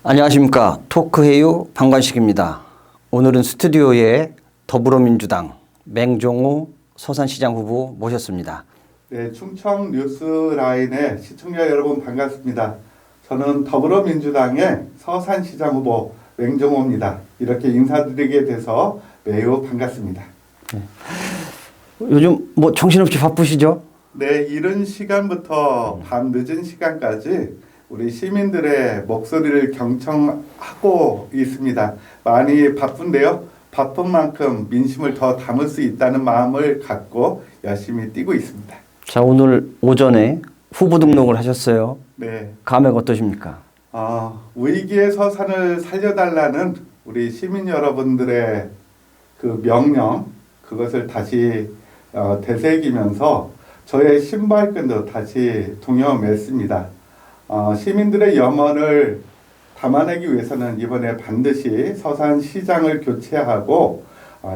안녕하십니까. 토크해요 방관식입니다. 오늘은 스튜디오에 더불어민주당 맹종호 서산시장 후보 모셨습니다. 네, 충청 뉴스라인의 시청자 여러분 반갑습니다. 저는 더불어민주당의 서산시장 후보 맹종호입니다. 이렇게 인사드리게 돼서 매우 반갑습니다. 요즘 뭐 정신없이 바쁘시죠? 네, 이른 시간부터 밤 늦은 시간까지 우리 시민들의 목소리를 경청하고 있습니다. 많이 바쁜데요. 바쁜 만큼 민심을 더 담을 수 있다는 마음을 갖고 열심히 뛰고 있습니다. 자, 오늘 오전에 후보 등록을 하셨어요. 네. 감회가 어떠십니까? 위기의 서산을 살려달라는 우리 시민 여러분들의 그 명령, 그것을 다시 되새기면서 저의 신발끈도 다시 동여맸습니다. 시민들의 염원을 담아내기 위해서는 이번에 반드시 서산시장을 교체하고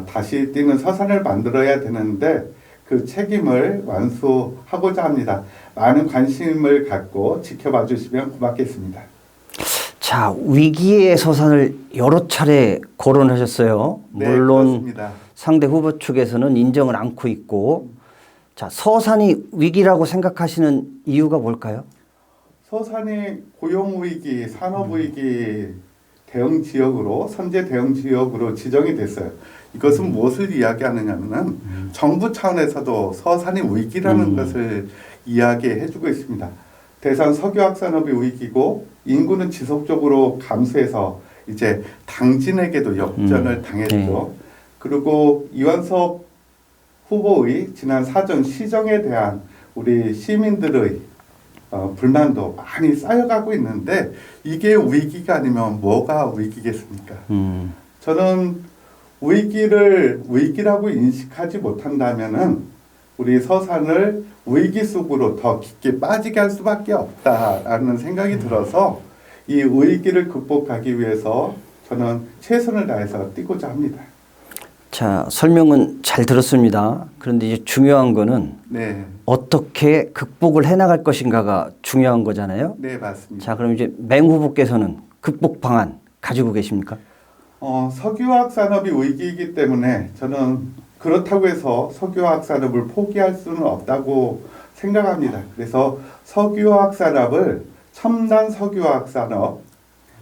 다시 뛰는 서산을 만들어야 되는데 그 책임을 완수하고자 합니다. 많은 관심을 갖고 지켜봐 주시면 고맙겠습니다. 자, 위기의 서산을 여러 차례 거론하셨어요. 네, 물론 그렇습니다. 상대 후보 측에서는 인정을 않고 있고, 자, 서산이 위기라고 생각하시는 이유가 뭘까요? 서산이 고용위기, 산업위기 대응 지역으로, 선제 대응 지역으로 지정이 됐어요. 이것은 무엇을 이야기하느냐면 정부 차원에서도 서산이 위기라는 것을 이야기해주고 있습니다. 대산 석유화학 산업이 위기고 인구는 지속적으로 감소해서 이제 당진에게도 역전을 당했죠. 그리고 이완섭 후보의 지난 사전 시정에 대한 우리 시민들의 불만도 많이 쌓여가고 있는데 이게 위기가 아니면 뭐가 위기겠습니까? 저는 위기를 위기라고 인식하지 못한다면은 우리 서산을 위기 속으로 더 깊게 빠지게 할 수밖에 없다라는 생각이 들어서 이 위기를 극복하기 위해서 저는 최선을 다해서 뛰고자 합니다. 자, 설명은 잘 들었습니다. 그런데 이제 중요한 거는 네. 어떻게 극복을 해나갈 것인가가 중요한 거잖아요. 네, 맞습니다. 자, 그럼 이제 맹 후보께서는 극복 방안 가지고 계십니까? 석유화학 산업이 위기이기 때문에 저는 그렇다고 해서 석유화학 산업을 포기할 수는 없다고 생각합니다. 그래서 석유화학 산업을 첨단 석유화학 산업,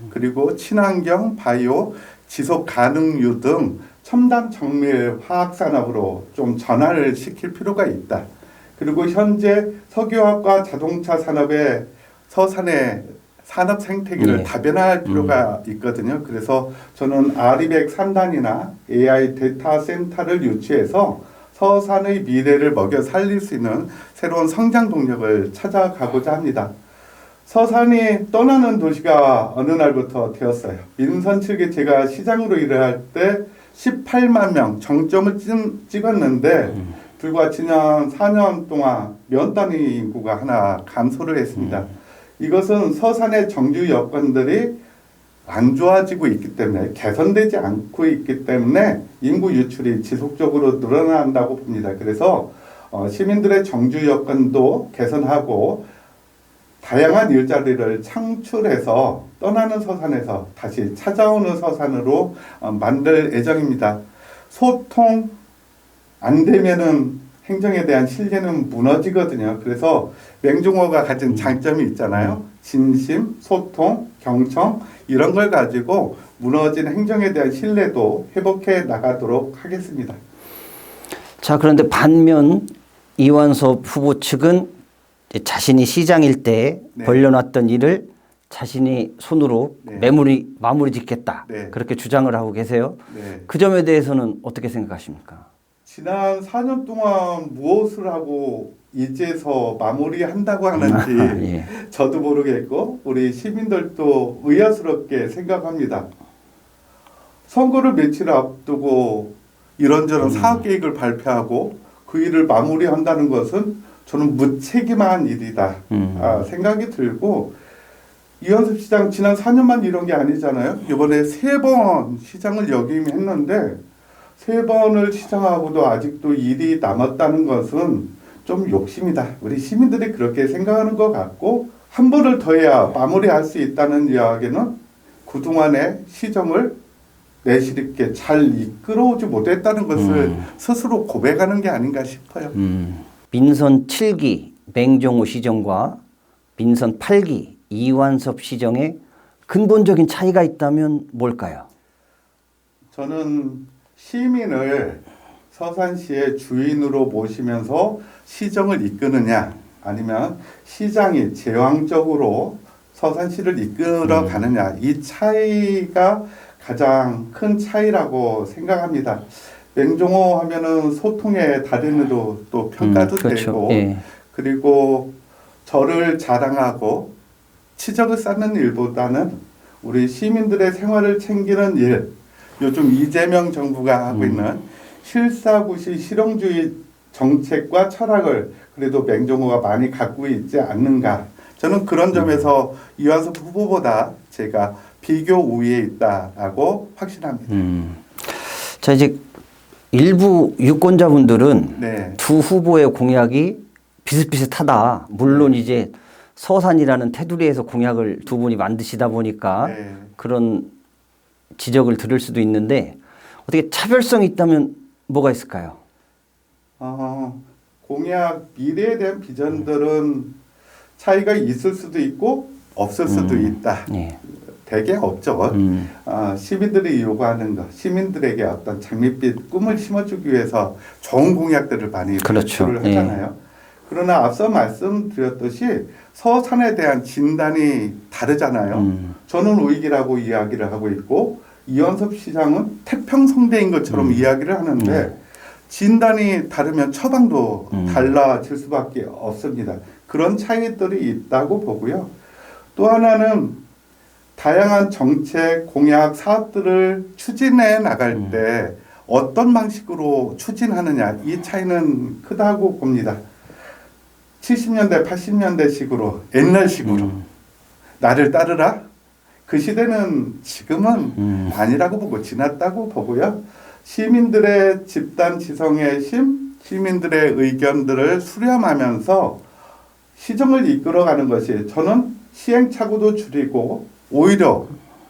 그리고 친환경, 바이오, 지속 가능유 등 첨단 정밀 화학 산업으로 좀 전환을 시킬 필요가 있다. 그리고 현재 석유화학과 자동차 산업의 서산의 산업 생태계를 다변화할 필요가 있거든요. 그래서 저는 아리백 3단이나 AI 데이터 센터를 유치해서 서산의 미래를 먹여 살릴 수 있는 새로운 성장 동력을 찾아가고자 합니다. 서산이 떠나는 도시가 어느 날부터 되었어요. 민선 측에 제가 시장으로 일을 할 때 18만 명 정점을 찍었는데 불과 지난 4년 동안 면 단위 인구가 하나 감소를 했습니다. 이것은 서산의 정주 여건들이 안 좋아지고 있기 때문에 개선되지 않고 있기 때문에 인구 유출이 지속적으로 늘어난다고 봅니다. 그래서 시민들의 정주 여건도 개선하고 다양한 일자리를 창출해서 떠나는 서산에서 다시 찾아오는 서산으로 만들 예정입니다. 소통 안 되면은 행정에 대한 신뢰는 무너지거든요. 그래서 맹종호가 가진 장점이 있잖아요. 진심, 소통, 경청 이런 걸 가지고 무너진 행정에 대한 신뢰도 회복해 나가도록 하겠습니다. 자, 그런데 반면 이완섭 후보 측은 자신이 시장일 때 벌려놨던 일을 자신이 손으로 마무리 짓겠다. 그렇게 주장을 하고 계세요. 그 점에 대해서는 어떻게 생각하십니까? 지난 4년 동안 무엇을 하고 이제서 마무리한다고 하는지 저도 모르겠고 우리 시민들도 의아스럽게 생각합니다. 선거를 며칠 앞두고 이런저런 사업 계획을 발표하고 그 일을 마무리한다는 것은 저는 무책임한 일이다 생각이 들고 이완섭 시장 지난 4년만 이런 게 아니잖아요. 이번에 3번 시장을 역임했는데 3번을 시장하고도 아직도 일이 남았다는 것은 좀 욕심이다. 우리 시민들이 그렇게 생각하는 것 같고 한 번을 더 해야 마무리할 수 있다는 이야기는 그동안의 시정을 내실 있게 잘 이끌어오지 못했다는 것을 스스로 고백하는 게 아닌가 싶어요. 민선 7기 맹종호 시정과 민선 8기 이완섭 시정의 근본적인 차이가 있다면 뭘까요? 저는 시민을 서산시의 주인으로 모시면서 시정을 이끄느냐 아니면 시장이 제왕적으로 서산시를 이끌어 가느냐 이 차이가 가장 큰 차이라고 생각합니다. 맹종호 하면은 소통의 달인으로 또 평가도 그렇죠. 되고 예. 그리고 저를 자랑하고 치적을 쌓는 일보다는 우리 시민들의 생활을 챙기는 일, 요즘 이재명 정부가 하고 있는 실사구시 실용주의 정책과 철학을 그래도 맹종호가 많이 갖고 있지 않는가. 저는 그런 점에서 이완섭 후보보다 제가 비교 우위에 있다라고 확신합니다. 자, 이제 일부 유권자분들은 네. 두 후보의 공약이 비슷비슷하다. 물론 이제 서산이라는 테두리에서 공약을 두 분이 만드시다 보니까 네. 그런 지적을 들을 수도 있는데 어떻게 차별성이 있다면 뭐가 있을까요? 공약 미래에 대한 비전들은 차이가 있을 수도 있고 없을 수도 있다. 예. 대개 없죠. 시민들이 요구하는 것, 시민들에게 어떤 장밋빛 꿈을 심어주기 위해서 좋은 공약들을 많이 그렇죠. 발표를 하잖아요. 그러나 앞서 말씀드렸듯이 서산에 대한 진단이 다르잖아요. 저는 우익이라고 이야기를 하고 있고 이완섭 시장은 태평성대인 것처럼 이야기를 하는데 진단이 다르면 처방도 달라질 수밖에 없습니다. 그런 차이들이 있다고 보고요. 또 하나는 다양한 정책, 공약, 사업들을 추진해 나갈 때 어떤 방식으로 추진하느냐 이 차이는 크다고 봅니다. 70년대, 80년대 식으로 옛날식으로 나를 따르라? 그 시대는 지금은 아니라고 보고 지났다고 보고요. 시민들의 집단 지성의 심, 시민들의 의견들을 수렴하면서 시정을 이끌어가는 것이 저는 시행착오도 줄이고 오히려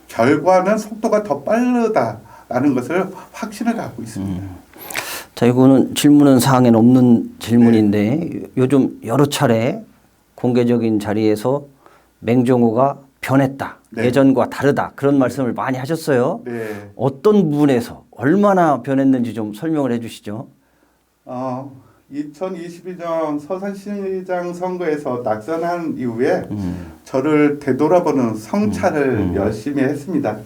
결과는 속도가 더 빠르다라는 것을 확신을 갖고 있습니다. 자, 이거는 질문은 사항에는 없는 질문인데 요즘 여러 차례 공개적인 자리에서 맹종호가 변했다. 네. 예전과 다르다. 그런 말씀을 많이 하셨어요. 네. 어떤 부분에서 얼마나 변했는지 좀 설명을 해 주시죠. 2022년 서산시장 선거에서 낙선한 이후에 저를 되돌아보는 성찰을 열심히 했습니다.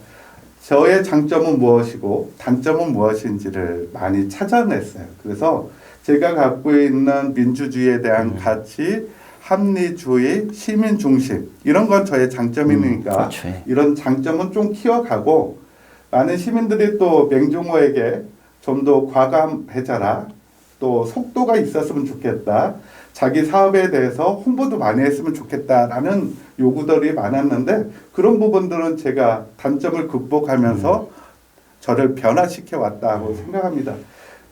저의 장점은 무엇이고 단점은 무엇인지를 많이 찾아냈어요. 그래서 제가 갖고 있는 민주주의에 대한 가치, 합리주의, 시민중심 이런 건 저의 장점이니까 그렇죠. 이런 장점은 좀 키워가고 많은 시민들이 또 맹종호에게 좀 더 과감해져라. 또 속도가 있었으면 좋겠다. 자기 사업에 대해서 홍보도 많이 했으면 좋겠다라는 요구들이 많았는데 그런 부분들은 제가 단점을 극복하면서 저를 변화시켜 왔다고 생각합니다.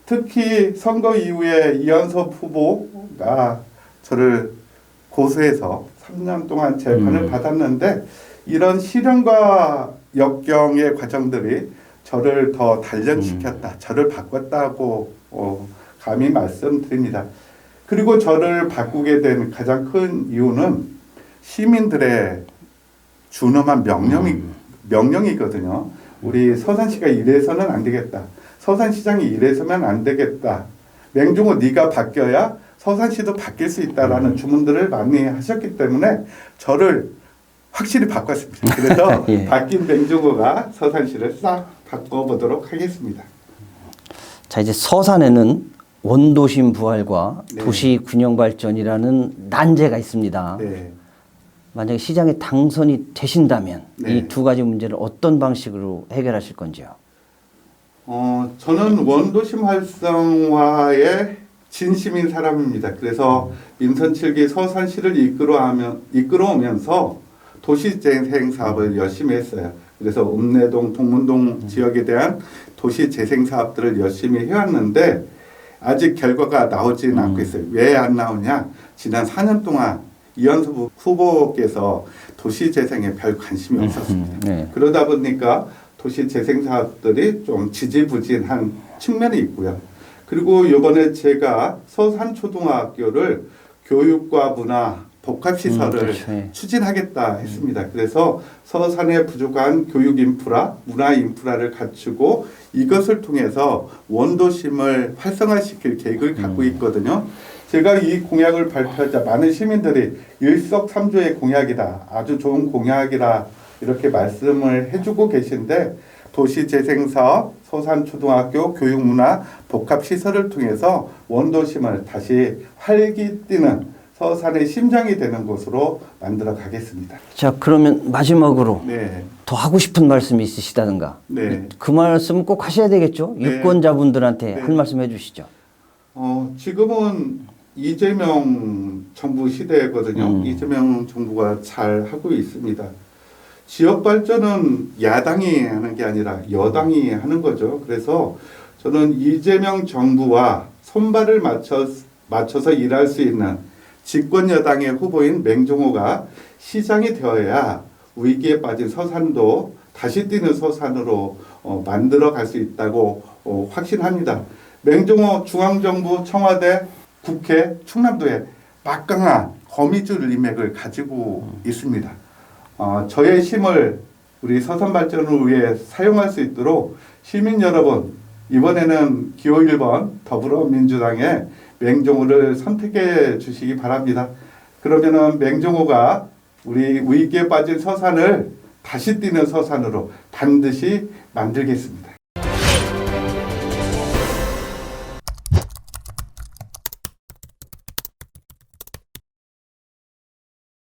특히 선거 이후에 이완섭 후보가 저를 고소해서 3년 동안 재판을 받았는데 이런 실현과 역경의 과정들이 저를 더 단련시켰다. 저를 바꿨다고 감히 말씀드립니다. 그리고 저를 바꾸게 된 가장 큰 이유는 시민들의 준엄한 명령이거든요. 우리 서산시가 이래서는 안 되겠다. 서산시장이 이래서면 안 되겠다. 맹종호 네가 바뀌어야 서산시도 바뀔 수 있다라는 주문들을 많이 하셨기 때문에 저를 확실히 바꿨습니다. 그래서 예. 바뀐 맹종호가 서산시를 싹 바꿔보도록 하겠습니다. 자, 이제 서산에는 원도심 부활과 네. 도시 균형 발전이라는 난제가 있습니다. 네. 만약에 시장에 당선이 되신다면 네. 이 두 가지 문제를 어떤 방식으로 해결하실 건지요? 저는 원도심 활성화에 진심인 사람입니다. 그래서 민선 7기 서산시를 이끌어오면서 도시재생 사업을 열심히 했어요. 그래서 읍내동, 동문동 지역에 대한 도시재생 사업들을 열심히 해왔는데 아직 결과가 나오지는 않고 있어요. 왜 안 나오냐? 지난 4년 동안 이현수 후보께서 도시재생에 별 관심이 없었습니다. 네. 그러다 보니까 도시재생 사업들이 좀 지지부진한 측면이 있고요. 그리고 이번에 제가 서산초등학교를 교육과 문화 복합시설을 그렇죠. 예. 추진하겠다 했습니다. 그래서 서산에 부족한 교육 인프라, 문화 인프라를 갖추고 이것을 통해서 원도심을 활성화시킬 계획을 갖고 있거든요. 제가 이 공약을 발표하자 많은 시민들이 일석삼조의 공약이다, 아주 좋은 공약이라 이렇게 말씀을 해주고 계신데, 도시재생사업, 서산초등학교 교육문화 복합시설을 통해서 원도심을 다시 활기 뛰는 서산의 심장이 되는 곳으로 만들어 가겠습니다. 자, 그러면 마지막으로 네. 더 하고 싶은 말씀이 있으시다든가. 네. 그 말씀 꼭 하셔야 되겠죠? 네. 유권자분들한테 네. 할 말씀 해주시죠. 지금은 이재명 정부 시대거든요. 이재명 정부가 잘 하고 있습니다. 지역 발전은 야당이 하는 게 아니라 여당이 하는 거죠. 그래서 저는 이재명 정부와 손발을 맞춰서 일할 수 있는 집권 여당의 후보인 맹종호가 시장이 되어야 위기에 빠진 서산도 다시 뛰는 서산으로 만들어 갈 수 있다고 확신합니다. 맹종호 중앙정부, 청와대, 국회, 충남도에 막강한 거미줄 인맥을 가지고 있습니다. 저의 힘을 우리 서산 발전을 위해 사용할 수 있도록 시민 여러분, 이번에는 기호 1번 더불어민주당의 맹종호를 선택해 주시기 바랍니다. 그러면은 맹종호가 우리 위기에 빠진 서산을 다시 뛰는 서산으로 반드시 만들겠습니다.